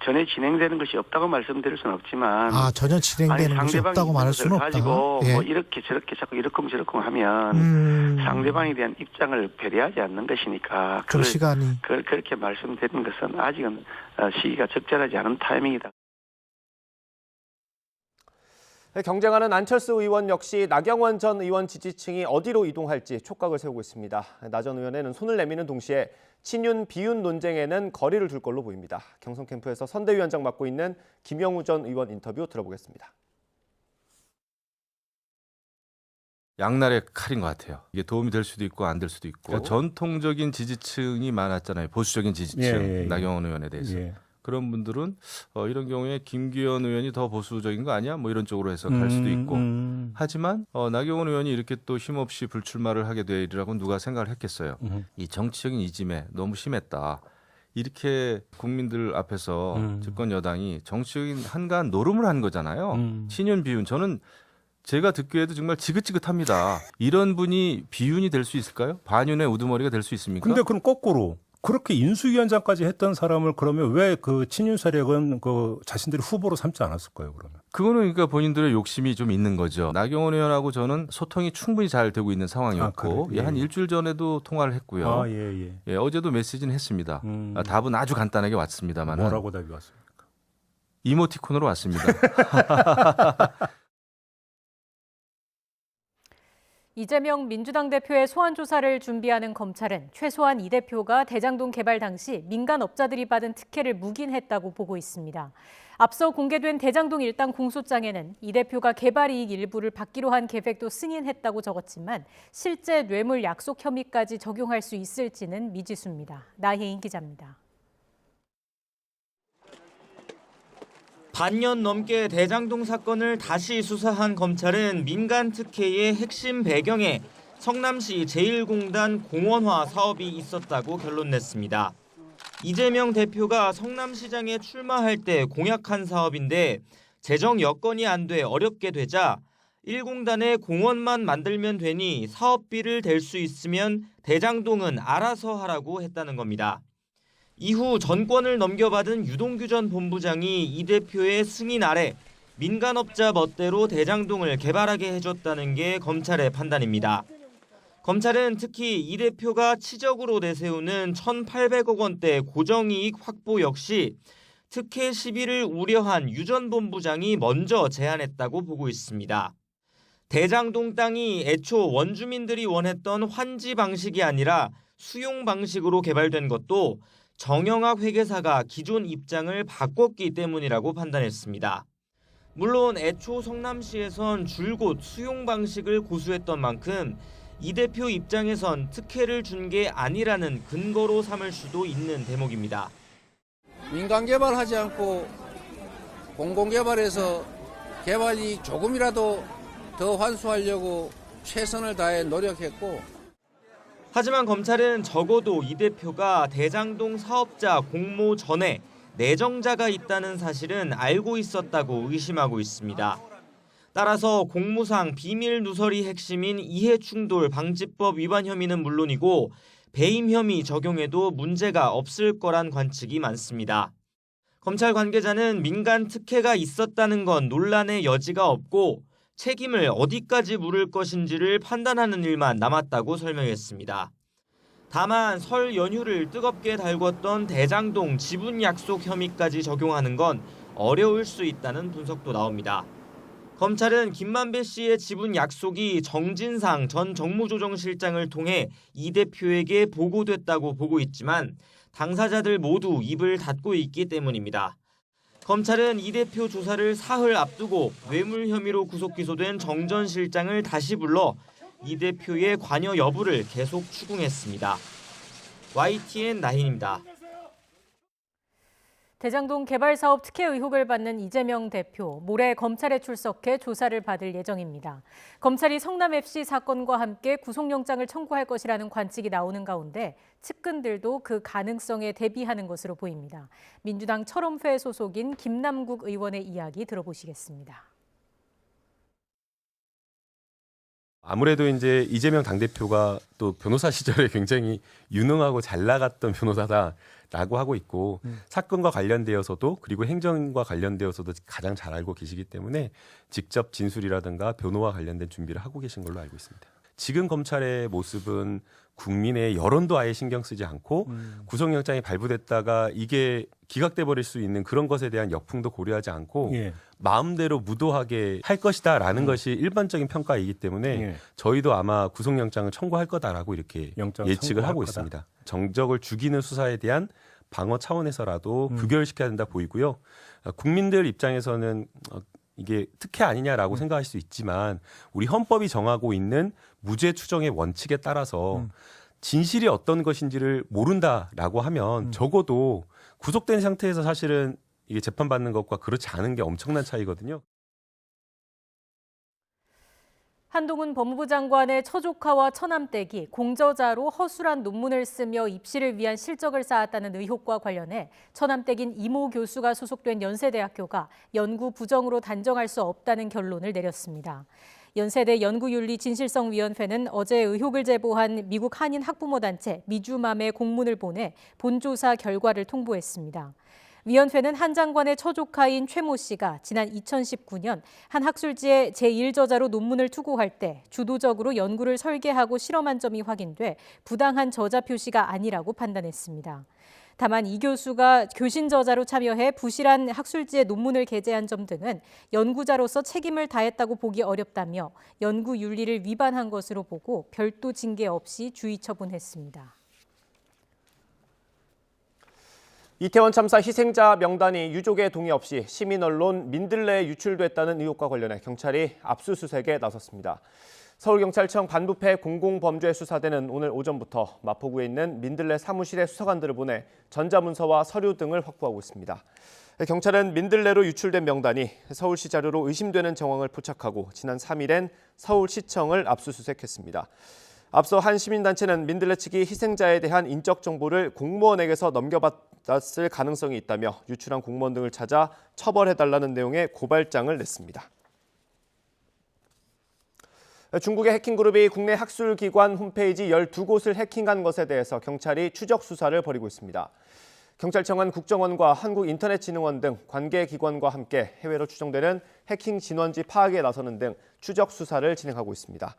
전혀 진행되는 것이 없다고 말씀드릴 수는 없지만 전혀 진행되는 것이 없다고 말할 수는 없다. 가지고 예. 이렇게 저렇게 자꾸 이렇게 저렇게 하면 상대방에 대한 입장을 배려하지 않는 것이니까 좀 시간이 그렇게 말씀드리는 것은 아직은 시기가 적절하지 않은 타이밍이다. 경쟁하는 안철수 의원 역시 나경원 전 의원 지지층이 어디로 이동할지 촉각을 세우고 있습니다. 나 전 의원에는 손을 내미는 동시에 친윤 비윤 논쟁에는 거리를 둘 걸로 보입니다. 경선 캠프에서 선대위원장 맡고 있는 김영우 전 의원 인터뷰 들어보겠습니다. 양날의 칼인 것 같아요. 이게 도움이 될 수도 있고 안 될 수도 있고. 그러니까 전통적인 지지층이 많았잖아요. 보수적인 지지층, 나경원 의원에 대해서. 그런 분들은 이런 경우에 김기현 의원이 더 보수적인 거 아니야? 이런 쪽으로 해서 갈 수도 있고. 하지만 나경원 의원이 이렇게 또 힘없이 불출마를 하게 되리라고 누가 생각을 했겠어요. 이 정치적인 이짐에 너무 심했다. 이렇게 국민들 앞에서 집권 여당이 정치적인 한가한 노름을 한 거잖아요. 친윤 비윤. 저는 제가 듣기에도 정말 지긋지긋합니다. 이런 분이 비윤이 될 수 있을까요? 반윤의 우두머리가 될 수 있습니까? 근데 그럼 거꾸로 그렇게 인수위원장까지 했던 사람을 그러면 왜 그 친윤 세력은 그 자신들이 후보로 삼지 않았을까요, 그러면? 그거는 그러니까 본인들의 욕심이 좀 있는 거죠. 나경원 의원하고 저는 소통이 충분히 잘 되고 있는 상황이었고 그래요? 예. 한 일주일 전에도 통화를 했고요. 예, 어제도 메시지는 했습니다. 답은 아주 간단하게 왔습니다만. 뭐라고 답이 왔습니까? 이모티콘으로 왔습니다. 이재명 민주당 대표의 소환 조사를 준비하는 검찰은 최소한 이 대표가 대장동 개발 당시 민간 업자들이 받은 특혜를 묵인했다고 보고 있습니다. 앞서 공개된 대장동 일당 공소장에는 이 대표가 개발 이익 일부를 받기로 한 계획도 승인했다고 적었지만 실제 뇌물 약속 혐의까지 적용할 수 있을지는 미지수입니다. 나혜인 기자입니다. 반년 넘게 대장동 사건을 다시 수사한 검찰은 민간 특혜의 핵심 배경에 성남시 제1공단 공원화 사업이 있었다고 결론냈습니다. 이재명 대표가 성남시장에 출마할 때 공약한 사업인데 재정 여건이 안 돼 어렵게 되자 1공단에 공원만 만들면 되니 사업비를 댈 수 있으면 대장동은 알아서 하라고 했다는 겁니다. 이후 전권을 넘겨받은 유동규 전 본부장이 이 대표의 승인 아래 민간업자 멋대로 대장동을 개발하게 해줬다는 게 검찰의 판단입니다. 검찰은 특히 이 대표가 치적으로 내세우는 1,800억 원대 고정이익 확보 역시 특혜 시비를 우려한 유 전 본부장이 먼저 제안했다고 보고 있습니다. 대장동 땅이 애초 원주민들이 원했던 환지 방식이 아니라 수용 방식으로 개발된 것도 정영학 회계사가 기존 입장을 바꿨기 때문이라고 판단했습니다. 물론 애초 성남시에선 줄곧 수용 방식을 고수했던 만큼 이 대표 입장에선 특혜를 준 게 아니라는 근거로 삼을 수도 있는 대목입니다. 민간 개발하지 않고 공공 개발해서 개발이 조금이라도 더 환수하려고 최선을 다해 노력했고 하지만 검찰은 적어도 이 대표가 대장동 사업자 공모 전에 내정자가 있다는 사실은 알고 있었다고 의심하고 있습니다. 따라서 공무상 비밀 누설이 핵심인 이해충돌 방지법 위반 혐의는 물론이고 배임 혐의 적용에도 문제가 없을 거란 관측이 많습니다. 검찰 관계자는 민간 특혜가 있었다는 건 논란의 여지가 없고 책임을 어디까지 물을 것인지를 판단하는 일만 남았다고 설명했습니다. 다만 설 연휴를 뜨겁게 달궜던 대장동 지분 약속 혐의까지 적용하는 건 어려울 수 있다는 분석도 나옵니다. 검찰은 김만배 씨의 지분 약속이 정진상 전 정무조정실장을 통해 이 대표에게 보고됐다고 보고 있지만 당사자들 모두 입을 닫고 있기 때문입니다. 검찰은 이 대표 조사를 사흘 앞두고 뇌물 혐의로 구속 기소된 정 전 실장을 다시 불러 이 대표의 관여 여부를 계속 추궁했습니다. YTN 나힌입니다. 대장동 개발 사업 특혜 의혹을 받는 이재명 대표, 모레 검찰에 출석해 조사를 받을 예정입니다. 검찰이 성남FC 사건과 함께 구속영장을 청구할 것이라는 관측이 나오는 가운데 측근들도 그 가능성에 대비하는 것으로 보입니다. 민주당 철험회 소속인 김남국 의원의 이야기 들어보시겠습니다. 아무래도 이제 이재명 당대표가 또 변호사 시절에 굉장히 유능하고 잘 나갔던 변호사다라고 하고 있고 사건과 관련되어서도 그리고 행정과 관련되어서도 가장 잘 알고 계시기 때문에 직접 진술이라든가 변호와 관련된 준비를 하고 계신 걸로 알고 있습니다. 지금 검찰의 모습은 국민의 여론도 아예 신경 쓰지 않고 구속영장이 발부됐다가 이게 기각돼 버릴 수 있는 그런 것에 대한 역풍도 고려하지 않고 마음대로 무도하게 할 것이다라는 것이 일반적인 평가이기 때문에 저희도 아마 구속영장을 청구할 거다라고 이렇게 예측을 하고 있습니다. 정적을 죽이는 수사에 대한 방어 차원에서라도 부결시켜야 된다 보이고요. 국민들 입장에서는 이게 특혜 아니냐라고 생각할 수 있지만 우리 헌법이 정하고 있는 무죄 추정의 원칙에 따라서 진실이 어떤 것인지를 모른다라고 하면 적어도 구속된 상태에서 사실은 이게 재판받는 것과 그렇지 않은 게 엄청난 차이거든요. 한동훈 법무부 장관의 처조카와 처남댁이 공저자로 허술한 논문을 쓰며 입시를 위한 실적을 쌓았다는 의혹과 관련해 처남댁인 이모 교수가 소속된 연세대학교가 연구 부정으로 단정할 수 없다는 결론을 내렸습니다. 연세대 연구윤리진실성위원회는 어제 의혹을 제보한 미국 한인 학부모 단체 미주맘에 공문을 보내 본조사 결과를 통보했습니다. 위원회는 한 장관의 처조카인 최모 씨가 지난 2019년 한 학술지에 제1저자로 논문을 투고할 때 주도적으로 연구를 설계하고 실험한 점이 확인돼 부당한 저자 표시가 아니라고 판단했습니다. 다만 이 교수가 교신 저자로 참여해 부실한 학술지에 논문을 게재한 점 등은 연구자로서 책임을 다했다고 보기 어렵다며 연구 윤리를 위반한 것으로 보고 별도 징계 없이 주의 처분했습니다. 이태원 참사 희생자 명단이 유족의 동의 없이 시민 언론 민들레에 유출됐다는 의혹과 관련해 경찰이 압수수색에 나섰습니다. 서울경찰청 반부패 공공범죄수사대는 오늘 오전부터 마포구에 있는 민들레 사무실에 수사관들을 보내 전자문서와 서류 등을 확보하고 있습니다. 경찰은 민들레로 유출된 명단이 서울시 자료로 의심되는 정황을 포착하고 지난 3일엔 서울시청을 압수수색했습니다. 앞서 한 시민단체는 민들레 측이 희생자에 대한 인적 정보를 공무원에게서 넘겨받았을 가능성이 있다며 유출한 공무원 등을 찾아 처벌해달라는 내용의 고발장을 냈습니다. 중국의 해킹그룹이 국내 학술기관 홈페이지 12곳을 해킹한 것에 대해서 경찰이 추적 수사를 벌이고 있습니다. 경찰청은 국정원과 한국인터넷진흥원 등 관계기관과 함께 해외로 추정되는 해킹 진원지 파악에 나서는 등 추적 수사를 진행하고 있습니다.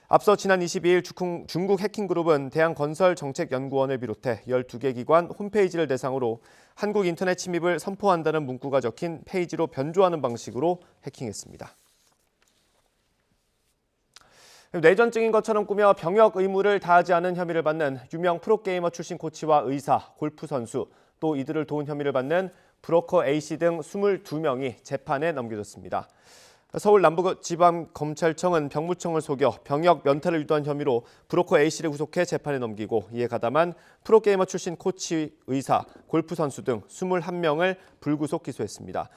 앞서 지난 22일 중국 해킹그룹은 대한건설정책연구원을 비롯해 12개 기관 홈페이지를 대상으로 한국 인터넷 침입을 선포한다는 문구가 적힌 페이지로 변조하는 방식으로 해킹했습니다. 뇌전증인 것처럼 꾸며 병역 의무를 다하지 않은 혐의를 받는 유명 프로게이머 출신 코치와 의사, 골프 선수, 또 이들을 도운 혐의를 받는 브로커 A씨 등 22명이 재판에 넘겨졌습니다. 서울 남부지방검찰청은 병무청을 속여 병역 면탈을 유도한 혐의로 브로커 A씨를 구속해 재판에 넘기고 이에 가담한 프로게이머 출신 코치, 의사, 골프 선수 등 21명을 불구속 기소했습니다.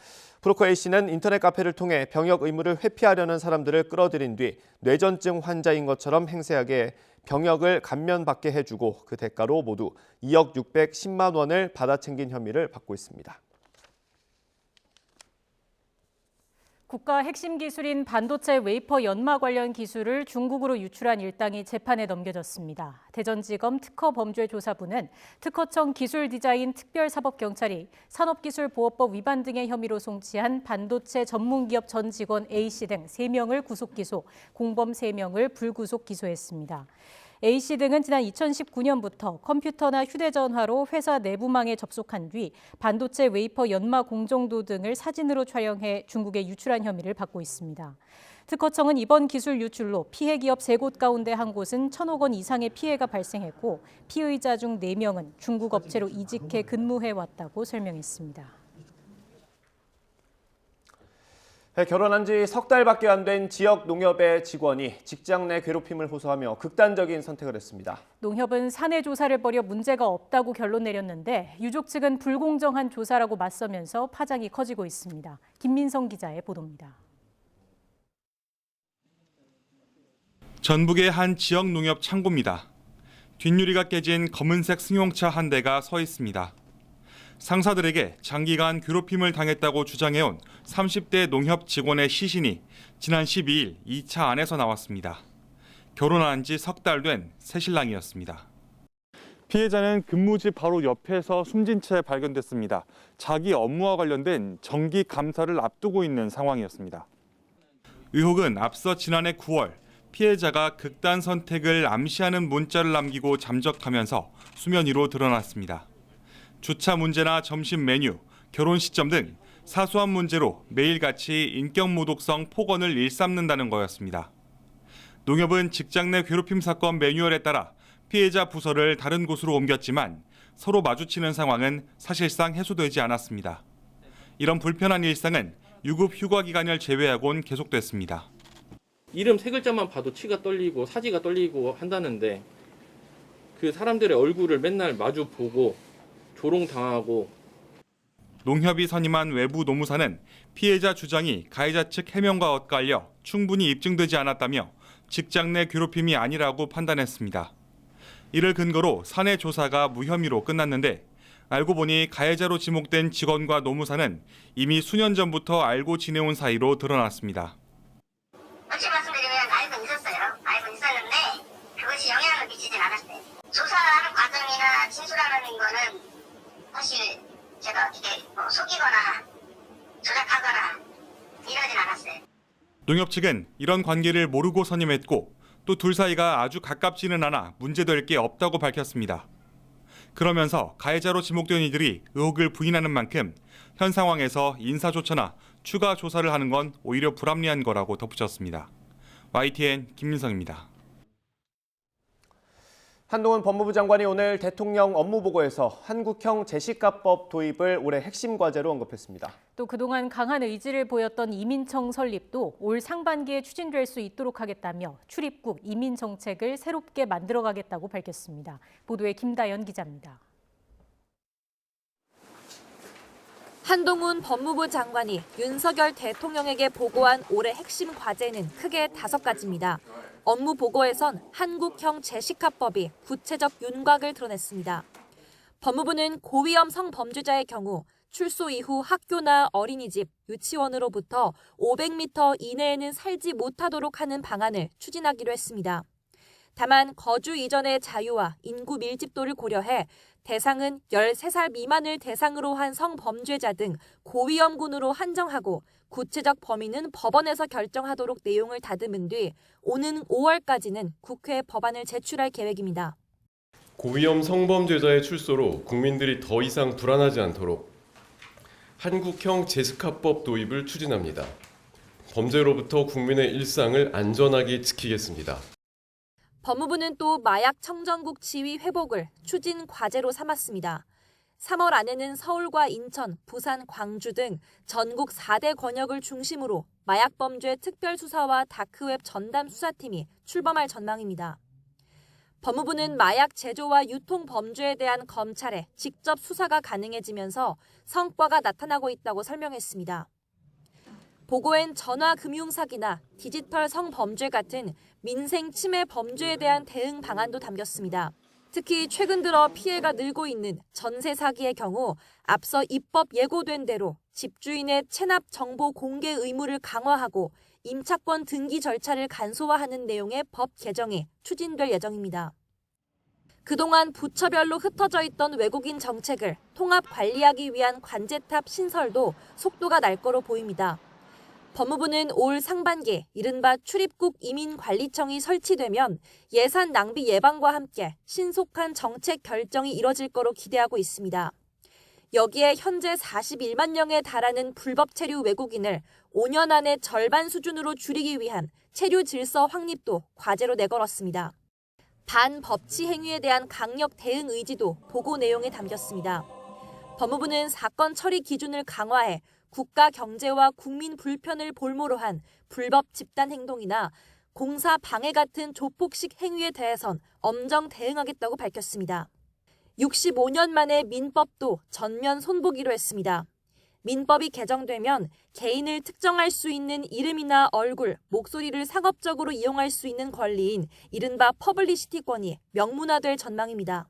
브로커 A씨는 인터넷 카페를 통해 병역 의무를 회피하려는 사람들을 끌어들인 뒤 뇌전증 환자인 것처럼 행세하게 병역을 감면받게 해주고 그 대가로 모두 2억 610만 원을 받아챙긴 혐의를 받고 있습니다. 국가 핵심 기술인 반도체 웨이퍼 연마 관련 기술을 중국으로 유출한 일당이 재판에 넘겨졌습니다. 대전지검 특허범죄조사부는 특허청 기술디자인 특별사법경찰이 산업기술보호법 위반 등의 혐의로 송치한 반도체 전문기업 전 직원 A씨 등 3명을 구속기소, 공범 3명을 불구속 기소했습니다. A씨 등은 지난 2019년부터 컴퓨터나 휴대전화로 회사 내부망에 접속한 뒤 반도체 웨이퍼 연마 공정도 등을 사진으로 촬영해 중국에 유출한 혐의를 받고 있습니다. 특허청은 이번 기술 유출로 피해 기업 3곳 가운데 한 곳은 1,000억 원 이상의 피해가 발생했고 피의자 중 4명은 중국 업체로 이직해 근무해왔다고 설명했습니다. 결혼한 지 석 달밖에 안 된 지역 농협의 직원이 직장 내 괴롭힘을 호소하며 극단적인 선택을 했습니다. 농협은 사내 조사를 벌여 문제가 없다고 결론 내렸는데 유족 측은 불공정한 조사라고 맞서면서 파장이 커지고 있습니다. 김민성 기자의 보도입니다. 전북의 한 지역 농협 창고입니다. 뒷유리가 깨진 검은색 승용차 한 대가 서 있습니다. 상사들에게 장기간 괴롭힘을 당했다고 주장해온 30대 농협 직원의 시신이 지난 12일 2차 안에서 나왔습니다. 결혼한 지 석 달 된 새신랑이었습니다. 피해자는 근무지 바로 옆에서 숨진 채 발견됐습니다. 자기 업무와 관련된 정기 감사를 앞두고 있는 상황이었습니다. 의혹은 앞서 지난해 9월 피해자가 극단 선택을 암시하는 문자를 남기고 잠적하면서 수면 위로 드러났습니다. 주차 문제나 점심 메뉴, 결혼 시점 등 사소한 문제로 매일같이 인격 모독성 폭언을 일삼는다는 거였습니다. 농협은 직장 내 괴롭힘 사건 매뉴얼에 따라 피해자 부서를 다른 곳으로 옮겼지만 서로 마주치는 상황은 사실상 해소되지 않았습니다. 이런 불편한 일상은 유급 휴가 기간을 제외하고는 계속됐습니다. 이름 3글자만 봐도 치가 떨리고 사지가 떨리고 한다는데 그 사람들의 얼굴을 맨날 마주 보고 조롱당하고. 농협이 선임한 외부 노무사는 피해자 주장이 가해자 측 해명과 엇갈려 충분히 입증되지 않았다며 직장 내 괴롭힘이 아니라고 판단했습니다. 이를 근거로 사내 조사가 무혐의로 끝났는데 알고 보니 가해자로 지목된 직원과 노무사는 이미 수년 전부터 알고 지내온 사이로 드러났습니다. 솔직히 말씀드리면 농협 측은 이런 관계를 모르고 선임했고 또 둘 사이가 아주 가깝지는 않아 문제될 게 없다고 밝혔습니다. 그러면서 가해자로 지목된 이들이 의혹을 부인하는 만큼 현 상황에서 인사조처나 추가 조사를 하는 건 오히려 불합리한 거라고 덧붙였습니다. YTN 김민성입니다. 한동훈 법무부 장관이 오늘 대통령 업무보고에서 한국형 제시카법 도입을 올해 핵심 과제로 언급했습니다. 또 그동안 강한 의지를 보였던 이민청 설립도 올 상반기에 추진될 수 있도록 하겠다며 출입국 이민 정책을 새롭게 만들어가겠다고 밝혔습니다. 보도에 김다연 기자입니다. 한동훈 법무부 장관이 윤석열 대통령에게 보고한 올해 핵심 과제는 크게 5가지입니다. 업무 보고에선 한국형 제시카법이 구체적 윤곽을 드러냈습니다. 법무부는 고위험 성범죄자의 경우 출소 이후 학교나 어린이집, 유치원으로부터 500m 이내에는 살지 못하도록 하는 방안을 추진하기로 했습니다. 다만 거주 이전의 자유와 인구 밀집도를 고려해 대상은 13살 미만을 대상으로 한 성범죄자 등 고위험군으로 한정하고 구체적 범위는 법원에서 결정하도록 내용을 다듬은 뒤 오는 5월까지는 국회에 법안을 제출할 계획입니다. 고위험 성범죄자의 출소로 국민들이 더 이상 불안하지 않도록 한국형 제시카법 도입을 추진합니다. 범죄로부터 국민의 일상을 안전하게 지키겠습니다. 법무부는 또 마약 청정국 지위 회복을 추진 과제로 삼았습니다. 3월 안에는 서울과 인천, 부산, 광주 등 전국 4대 권역을 중심으로 마약범죄 특별수사와 다크웹 전담 수사팀이 출범할 전망입니다. 법무부는 마약 제조와 유통 범죄에 대한 검찰의 직접 수사가 가능해지면서 성과가 나타나고 있다고 설명했습니다. 보고엔 전화금융사기나 디지털 성범죄 같은 민생 침해 범죄에 대한 대응 방안도 담겼습니다. 특히 최근 들어 피해가 늘고 있는 전세 사기의 경우 앞서 입법 예고된 대로 집주인의 체납 정보 공개 의무를 강화하고 임차권 등기 절차를 간소화하는 내용의 법 개정이 추진될 예정입니다. 그동안 부처별로 흩어져 있던 외국인 정책을 통합 관리하기 위한 관제탑 신설도 속도가 날 거로 보입니다. 법무부는 올 상반기 이른바 출입국 이민관리청이 설치되면 예산 낭비 예방과 함께 신속한 정책 결정이 이뤄질 거로 기대하고 있습니다. 여기에 현재 41만 명에 달하는 불법 체류 외국인을 5년 안에 절반 수준으로 줄이기 위한 체류 질서 확립도 과제로 내걸었습니다. 반법치 행위에 대한 강력 대응 의지도 보고 내용에 담겼습니다. 법무부는 사건 처리 기준을 강화해 국가 경제와 국민 불편을 볼모로 한 불법 집단 행동이나 공사 방해 같은 조폭식 행위에 대해선 엄정 대응하겠다고 밝혔습니다. 65년 만에 민법도 전면 손보기로 했습니다. 민법이 개정되면 개인을 특정할 수 있는 이름이나 얼굴, 목소리를 상업적으로 이용할 수 있는 권리인 이른바 퍼블리시티권이 명문화될 전망입니다.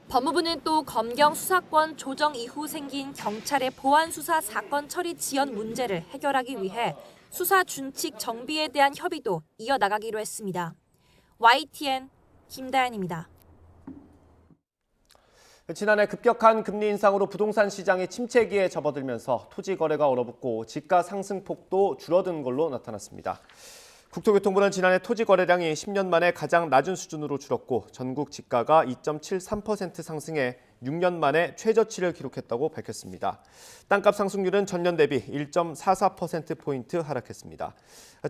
법무부는 또 검경 수사권 조정 이후 생긴 경찰의 보안 수사 사건 처리 지연 문제를 해결하기 위해 수사 준칙 정비에 대한 협의도 이어나가기로 했습니다. YTN 김다연입니다. 지난해 급격한 금리 인상으로 부동산 시장이 침체기에 접어들면서 토지 거래가 얼어붙고 지가 상승폭도 줄어든 걸로 나타났습니다. 국토교통부는 지난해 토지 거래량이 10년 만에 가장 낮은 수준으로 줄었고 전국 지가가 2.73% 상승해 6년 만에 최저치를 기록했다고 밝혔습니다. 땅값 상승률은 전년 대비 1.44%포인트 하락했습니다.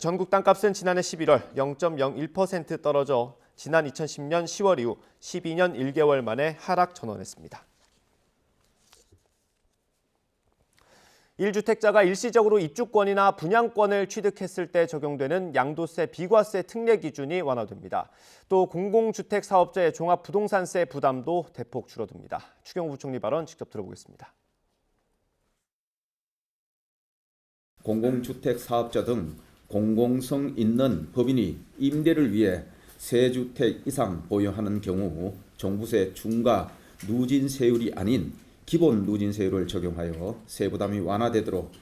전국 땅값은 지난해 11월 0.01% 떨어져 지난 2010년 10월 이후 12년 1개월 만에 하락 전환했습니다. 1주택자가 일시적으로 입주권이나 분양권을 취득했을 때 적용되는 양도세 비과세 특례 기준이 완화됩니다. 또 공공주택 사업자의 종합부동산세 부담도 대폭 줄어듭니다. 추경호 부총리 발언 직접 들어보겠습니다. 공공주택 사업자 등 공공성 있는 법인이 임대를 위해 세 주택 이상 보유하는 경우 종부세 중과 누진세율이 아닌 기본 누진세율을 적용하여 세부담이 완화되도록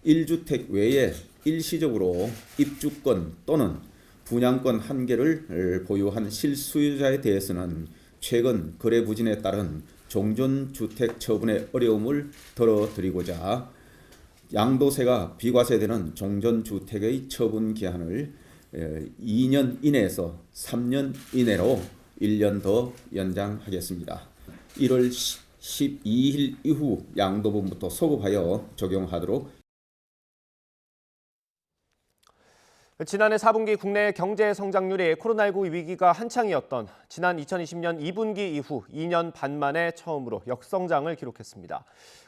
1주택 외에 일시적으로 입주권 또는 분양권 한 개를 보유한 실수요자에 대해서는 최근 거래 부진에 따른 종전주택 처분의 어려움을 덜어드리고자 양도세가 비과세되는 종전주택의 처분 기한을 2년 이내에서 3년 이내로 1년 더 연장하겠습니다. 1월 12일 이후 양도분부터 소급하여 적용하도록. 지난해 4분기 국내 경제 성장률이 코로나19 위기가 한창이었던 지난 2020년 2분기 이후 2년 반 만에 처음으로 역성장을 기록했습니다.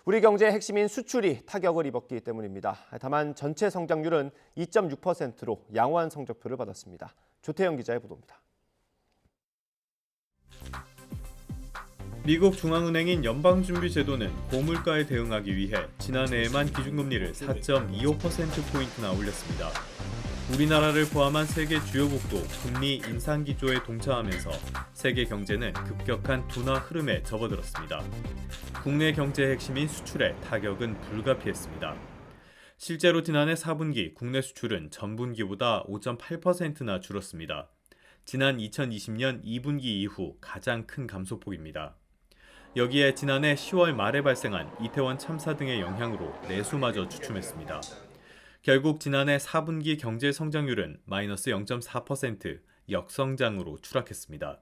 우리 경제의 핵심인 수출이 타격을 입었기 때문입니다. 다만 전체 성장률은 2.6%로 양호한 성적표를 받았습니다. 조태영 기자의 보도입니다. 미국 중앙은행인 연방준비제도는 고물가에 대응하기 위해 지난해에만 기준금리를 4.25%포인트나 올렸습니다. 우리나라를 포함한 세계 주요국도 금리 인상 기조에 동참하면서 세계 경제는 급격한 둔화 흐름에 접어들었습니다. 국내 경제의 핵심인 수출에 타격은 불가피했습니다. 실제로 지난해 4분기 국내 수출은 전분기보다 5.8%나 줄었습니다. 지난 2020년 2분기 이후 가장 큰 감소폭입니다. 여기에 지난해 10월 말에 발생한 이태원 참사 등의 영향으로 내수마저 주춤했습니다. 결국 지난해 4분기 경제 성장률은 마이너스 0.4%, 역성장으로 추락했습니다.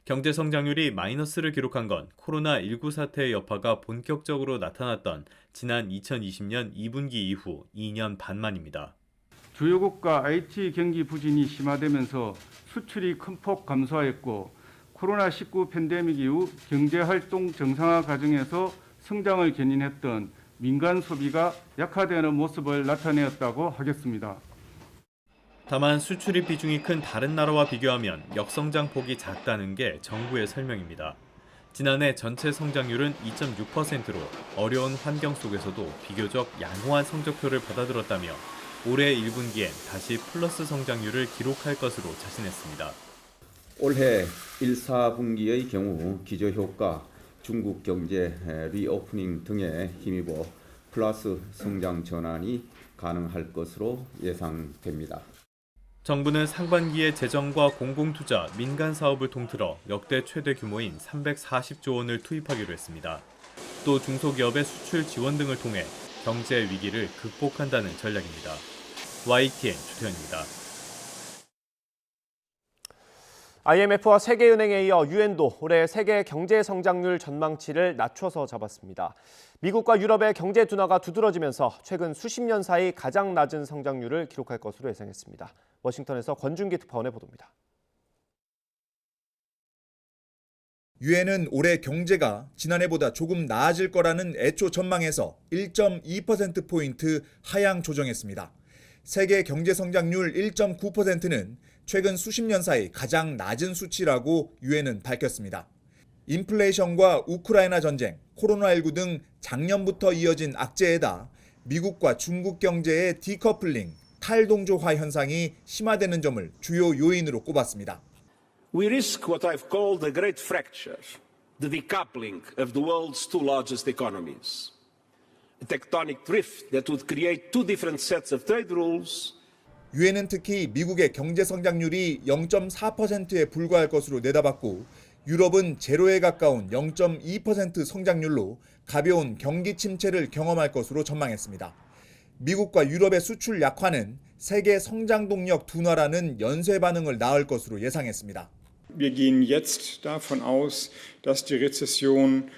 경제 성장률이 마이너스를 기록한 건 코로나19 사태의 여파가 본격적으로 나타났던 지난 2020년 2분기 이후 2년 반 만입니다. 주요국가 IT 경기 부진이 심화되면서 수출이 큰 폭 감소하였고 코로나19 팬데믹 이후 경제활동 정상화 과정에서 성장을 견인했던 민간 소비가 약화되는 모습을 나타내었다고 하겠습니다. 다만 수출입 비중이 큰 다른 나라와 비교하면 역성장 폭이 작다는 게 정부의 설명입니다. 지난해 전체 성장률은 2.6%로 어려운 환경 속에서도 비교적 양호한 성적표를 받아들었다며 올해 1분기엔 다시 플러스 성장률을 기록할 것으로 자신했습니다. 올해 1, 4분기의 경우 기저효과, 중국 경제 리오프닝 등에 힘입어 플러스 성장 전환이 가능할 것으로 예상됩니다. 정부는 상반기에 재정과 공공투자, 민간 사업을 통틀어 역대 최대 규모인 340조 원을 투입하기로 했습니다. 또 중소기업의 수출 지원 등을 통해 경제 위기를 극복한다는 전략입니다. YTN 조태현입니다. IMF와 세계은행에 이어 유엔도 올해 세계 경제 성장률 전망치를 낮춰서 잡았습니다. 미국과 유럽의 경제 둔화가 두드러지면서 최근 수십 년 사이 가장 낮은 성장률을 기록할 것으로 예상했습니다. 워싱턴에서 권준기 특파원의 보도입니다. 유엔은 올해 경제가 지난해보다 조금 나아질 거라는 애초 전망에서 1.2%포인트 하향 조정했습니다. 세계 경제 성장률 1.9%는 최근 수십 년 사이 가장 낮은 수치라고 유엔은 밝혔습니다. 인플레이션과 우크라이나 전쟁, 코로나19 등 작년부터 이어진 악재에다 미국과 중국 경제의 디커플링, 탈동조화 현상이 심화되는 점을 주요 요인으로 꼽았습니다. We risk what I've called the great fracture, the decoupling of the world's two largest economies. A tectonic drift that would create two different sets of trade rules. 유엔은 특히 미국의 경제 성장률이 0.4%에 불과할 것으로 내다봤고 유럽은 제로에 가까운 0.2% 성장률로 가벼운 경기 침체를 경험할 것으로 전망했습니다. 미국과 유럽의 수출 약화는 세계 성장 동력 둔화라는 연쇄 반응을 낳을 것으로 예상했습니다. Wir gehen jetzt davon aus, dass die Rezession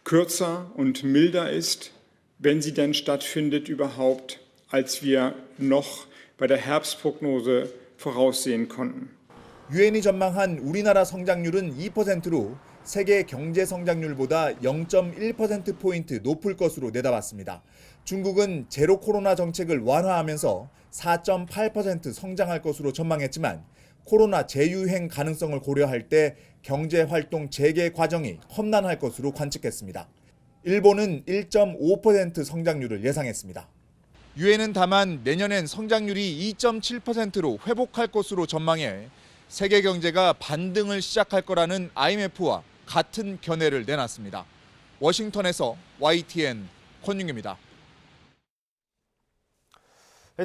kürzer und milder ist, wenn sie denn stattfindet überhaupt, als wir noch bei der Herbstprognose voraussehen konnten. 유엔이 전망한 우리나라 성장률은 2%로 세계 경제 성장률보다 0.1%포인트 높을 것으로 내다봤습니다. 중국은 제로 코로나 정책을 완화하면서 4.8% 성장할 것으로 전망했지만 코로나 재유행 가능성을 고려할 때 경제활동 재개 과정이 험난할 것으로 관측했습니다. 일본은 1.5% 성장률을 예상했습니다. 유엔은 다만 내년엔 성장률이 2.7%로 회복할 것으로 전망해 세계 경제가 반등을 시작할 거라는 IMF와 같은 견해를 내놨습니다. 워싱턴에서 YTN 권윤규입니다.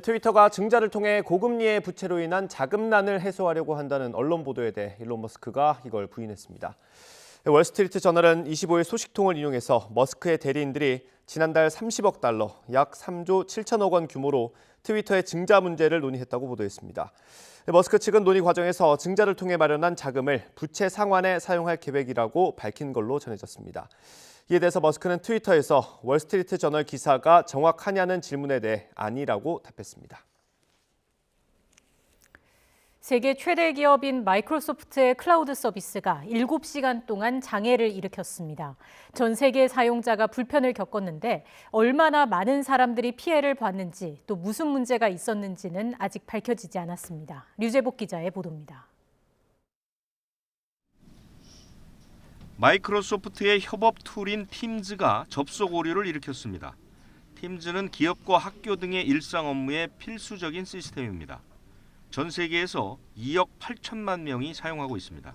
트위터가 증자를 통해 고금리의 부채로 인한 자금난을 해소하려고 한다는 언론 보도에 대해 일론 머스크가 이걸 부인했습니다. 월스트리트 저널은 25일 소식통을 인용해서 머스크의 대리인들이 지난달 30억 달러, 약 3조 7천억 원 규모로 트위터의 증자 문제를 논의했다고 보도했습니다. 머스크 측은 논의 과정에서 증자를 통해 마련한 자금을 부채 상환에 사용할 계획이라고 밝힌 걸로 전해졌습니다. 이에 대해서 머스크는 트위터에서 월스트리트 저널 기사가 정확하냐는 질문에 대해 아니라고 답했습니다. 세계 최대 기업인 마이크로소프트의 클라우드 서비스가 7시간 동안 장애를 일으켰습니다. 전 세계 사용자가 불편을 겪었는데 얼마나 많은 사람들이 피해를 봤는지 또 무슨 문제가 있었는지는 아직 밝혀지지 않았습니다. 류재복 기자의 보도입니다. 마이크로소프트의 협업 툴인 팀즈가 접속 오류를 일으켰습니다. 팀즈는 기업과 학교 등의 일상 업무에 필수적인 시스템입니다. 전 세계에서 2억 8천만 명이 사용하고 있습니다.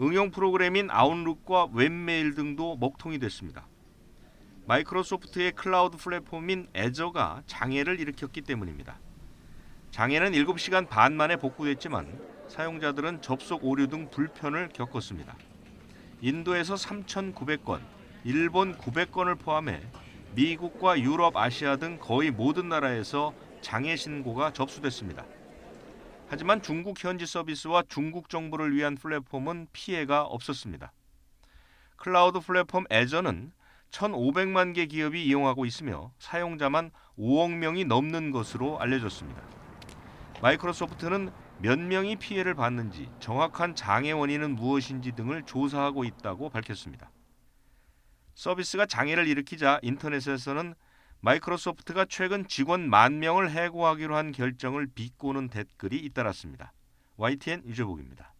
응용 프로그램인 아웃룩과 웹메일 등도 먹통이 됐습니다. 마이크로소프트의 클라우드 플랫폼인 애저가 장애를 일으켰기 때문입니다. 장애는 7시간 반 만에 복구됐지만 사용자들은 접속 오류 등 불편을 겪었습니다. 인도에서 3,900건, 일본 900건을 포함해 미국과 유럽, 아시아 등 거의 모든 나라에서 장애 신고가 접수됐습니다. 하지만 중국 현지 서비스와 중국 정부를 위한 플랫폼은 피해가 없었습니다. 클라우드 플랫폼 애저는 1,500만 개 기업이 이용하고 있으며 사용자만 5억 명이 넘는 것으로 알려졌습니다. 마이크로소프트는 몇 명이 피해를 봤는지, 정확한 장애 원인은 무엇인지 등을 조사하고 있다고 밝혔습니다. 서비스가 장애를 일으키자 인터넷에서는 마이크로소프트가 최근 직원 10,000명을 해고하기로 한 결정을 비꼬는 댓글이 잇따랐습니다. YTN 유재복입니다.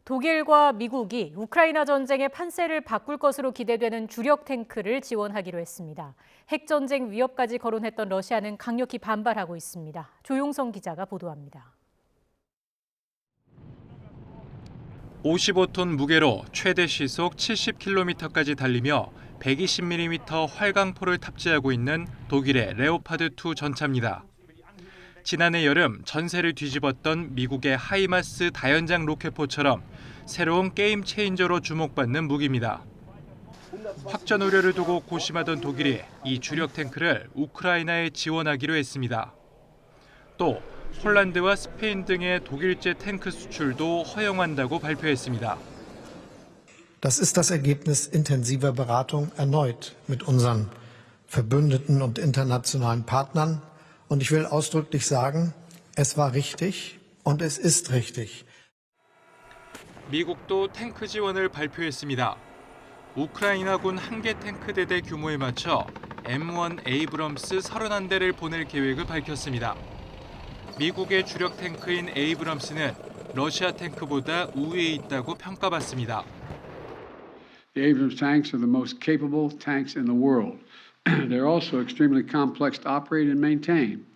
독일과 미국이 우크라이나 전쟁의 판세를 바꿀 것으로 기대되는 주력 탱크를 지원하기로 했습니다. 핵전쟁 위협까지 거론했던 러시아는 강력히 반발하고 있습니다. 조용성 기자가 보도합니다. 55톤 무게로 최대 시속 70km까지 달리며 120mm 활강포를 탑재하고 있는 독일의 레오파드2 전차입니다. 지난해 여름 전세를 뒤집었던 미국의 하이마스 다연장 로켓포처럼 새로운 게임 체인저로 주목받는 무기입니다. 확전 우려를 두고 고심하던 독일이 이 주력 탱크를 우크라이나에 지원하기로 했습니다. 또 폴란드와 스페인 등의 독일제 탱크 수출도 허용한다고 발표했습니다. Das ist das Ergebnis intensiver Beratung erneut mit unseren Verbündeten und internationalen Partnern. Und ich will ausdrücklich sagen, es war richtig und es ist richtig. 미국도 탱크 지원을 발표했습니다. 우크라이나군 한 개 탱크 대대 규모에 맞춰 M1 에이브럼스 31대를 보낼 계획을 밝혔습니다. 미국의 주력 탱크인 에이브럼스는 러시아 탱크보다 우위에 있다고 평가받습니다. The Abrams tanks are the most capable tanks in the world. They're also extremely complex to operate and maintain.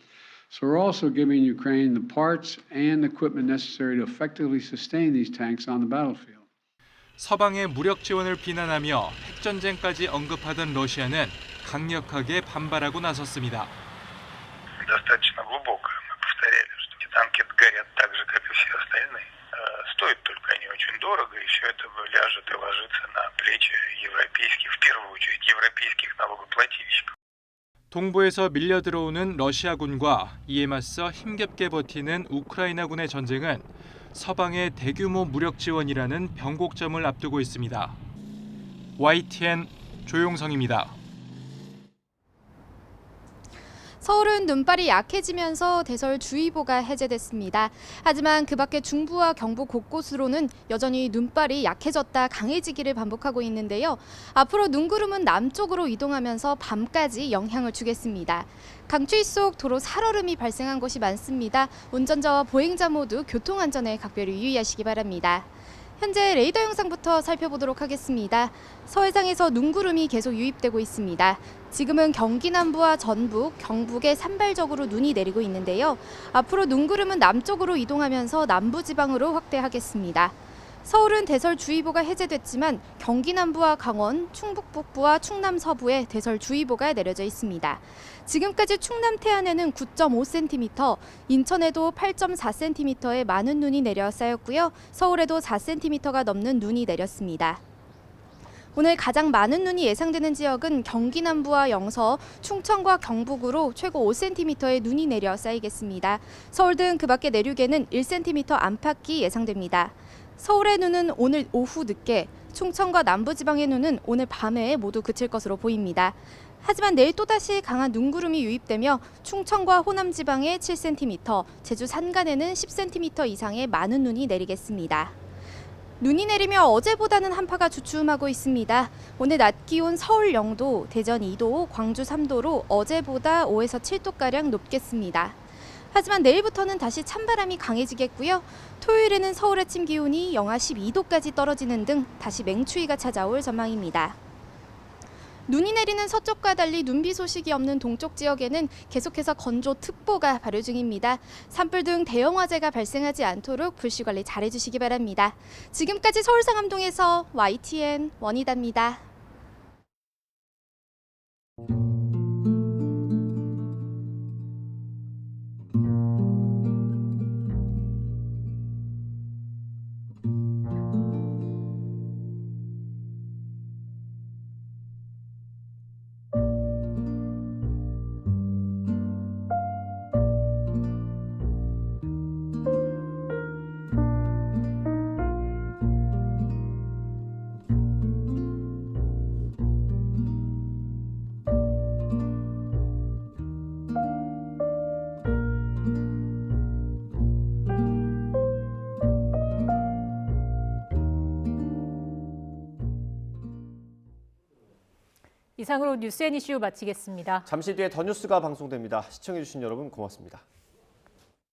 So we're also giving Ukraine the parts and equipment necessary to effectively sustain these tanks on the battlefield. 서방의 무력 지원을 비난하며 핵전쟁까지 언급하던 러시아는 강력하게 반발하고 나섰습니다. Достаточно глубокое. Мы повторяли, что эти танки горят так же, как и все остальные. Стоит только они очень дорого, и все это ляжет и ложится на плечи европейских, в первую очередь, европейских налогоплательщиков. 동부에서 밀려 들어오는 러시아군과 이에 맞서 힘겹게 버티는 우크라이나군의 전쟁은 서방의 대규모 무력 지원이라는 변곡점을 앞두고 있습니다. YTN 조용성입니다. 서울은 눈발이 약해지면서 대설주의보가 해제됐습니다. 하지만 그 밖에 중부와 경북 곳곳으로는 여전히 눈발이 약해졌다 강해지기를 반복하고 있는데요. 앞으로 눈구름은 남쪽으로 이동하면서 밤까지 영향을 주겠습니다. 강추위 속 도로 살얼음이 발생한 곳이 많습니다. 운전자와 보행자 모두 교통안전에 각별히 유의하시기 바랍니다. 현재 레이더 영상부터 살펴보도록 하겠습니다. 서해상에서 눈구름이 계속 유입되고 있습니다. 지금은 경기 남부와 전북, 경북에 산발적으로 눈이 내리고 있는데요. 앞으로 눈구름은 남쪽으로 이동하면서 남부지방으로 확대하겠습니다. 서울은 대설주의보가 해제됐지만 경기 남부와 강원, 충북 북부와 충남 서부에 대설주의보가 내려져 있습니다. 지금까지 충남 태안에는 9.5cm, 인천에도 8.4cm의 많은 눈이 내려 쌓였고요. 서울에도 4cm가 넘는 눈이 내렸습니다. 오늘 가장 많은 눈이 예상되는 지역은 경기 남부와 영서, 충청과 경북으로 최고 5cm의 눈이 내려 쌓이겠습니다. 서울 등 그 밖의 내륙에는 1cm 안팎이 예상됩니다. 서울의 눈은 오늘 오후 늦게, 충청과 남부지방의 눈은 오늘 밤에 모두 그칠 것으로 보입니다. 하지만 내일 또다시 강한 눈구름이 유입되며 충청과 호남 지방에 7cm, 제주 산간에는 10cm 이상의 많은 눈이 내리겠습니다. 눈이 내리며 어제보다는 한파가 주춤하고 있습니다. 오늘 낮 기온 서울 0도, 대전 2도, 광주 3도로 어제보다 5에서 7도가량 높겠습니다. 하지만 내일부터는 다시 찬바람이 강해지겠고요. 토요일에는 서울 아침 기온이 영하 12도까지 떨어지는 등 다시 맹추위가 찾아올 전망입니다. 눈이 내리는 서쪽과 달리 눈비 소식이 없는 동쪽 지역에는 계속해서 건조특보가 발효 중입니다. 산불 등 대형 화재가 발생하지 않도록 불씨 관리 잘해주시기 바랍니다. 지금까지 서울 상암동에서 YTN 원희다입니다. 이상으로 뉴스 앤 이슈 마치겠습니다. 잠시 뒤에 더 뉴스가 방송됩니다. 시청해주신 여러분 고맙습니다.